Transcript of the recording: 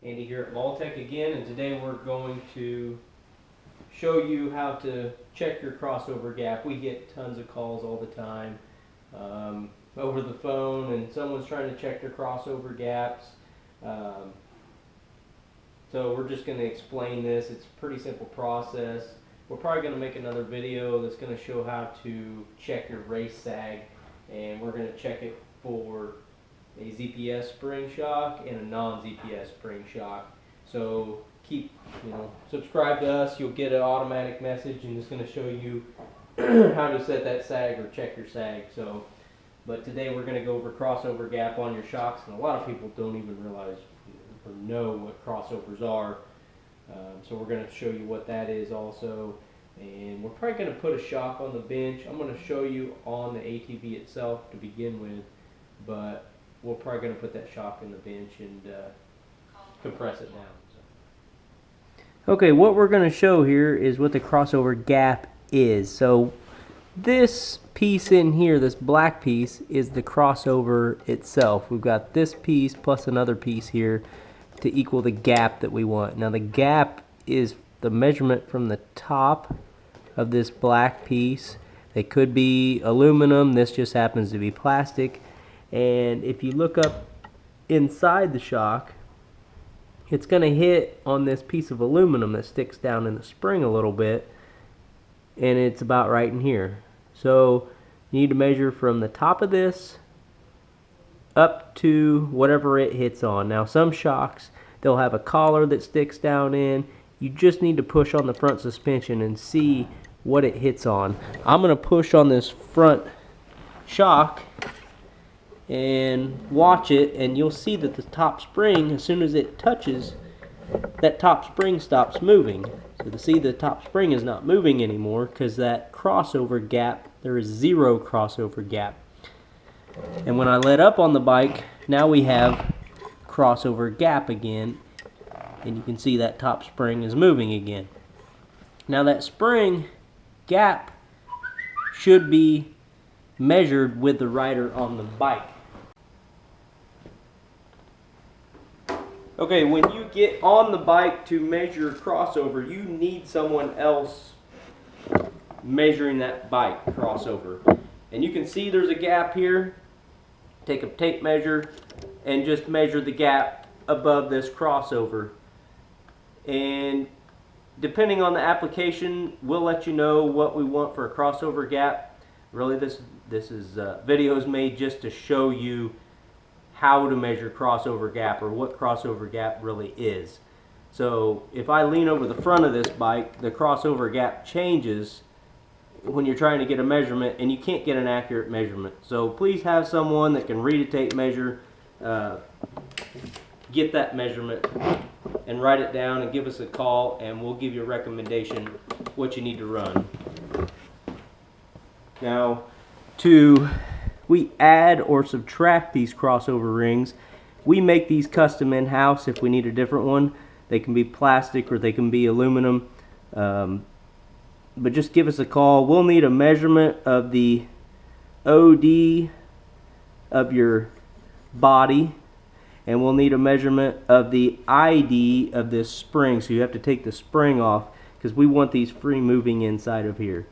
Andy here at Maltech again, and today we're going to show you how to check your crossover gap. We get tons of calls all the time over the phone, and someone's trying to check their crossover gaps. So we're just going to explain this. It's a pretty simple process. We're probably going to make another video that's going to show how to check your race sag, and we're going to check it for a ZPS spring shock and a non-ZPS spring shock. So subscribe to us. You'll get an automatic message, and it's going to show you how to set that sag or check your sag. But today we're going to go over crossover gap on your shocks, and a lot of people don't even realize or know what crossovers are. So we're going to show you what that is also, and we're probably going to put a shock on the bench. I'm going to show you on the ATV itself to begin with, but we're probably going to put that shock in the bench and compress it down. Okay, what we're going to show here is what the crossover gap is. So this piece in here, this black piece, is the crossover itself. We've got this piece plus another piece here to equal the gap that we want. Now the gap is the measurement from the top of this black piece. It could be aluminum, this just happens to be plastic. And if you look up inside the shock, it's going to hit on this piece of aluminum that sticks down in the spring a little bit, and it's about right in here. So you need to measure from the top of this up to whatever it hits on. Now some shocks, they'll have a collar that sticks down in. You just need to push on the front suspension and see what it hits on. I'm going to push on this front shock and watch it, and you'll see that the top spring, as soon as it touches, that top spring stops moving. So to see the top spring is not moving anymore because that crossover gap, there is zero crossover gap. And when I let up on the bike, now we have crossover gap again, and you can see that top spring is moving again. Now that spring gap should be measured with the rider on the bike. Okay, when you get on the bike to measure crossover, you need someone else measuring that bike crossover. And you can see there's a gap here. Take a tape measure and just measure the gap above this crossover. And depending on the application, we'll let you know what we want for a crossover gap. Really, this video is made just to show you how to measure crossover gap, or what crossover gap really is. So if I lean over the front of this bike, the crossover gap changes when you're trying to get a measurement, and you can't get an accurate measurement. So please have someone that can read a tape measure, get that measurement and write it down and give us a call, and we'll give you a recommendation what you need to run. Now, we add or subtract these crossover rings. We make these custom in-house if we need a different one. They can be plastic or they can be aluminum. But just give us a call. We'll need a measurement of the OD of your body, and we'll need a measurement of the ID of this spring. So you have to take the spring off because we want these free moving inside of here.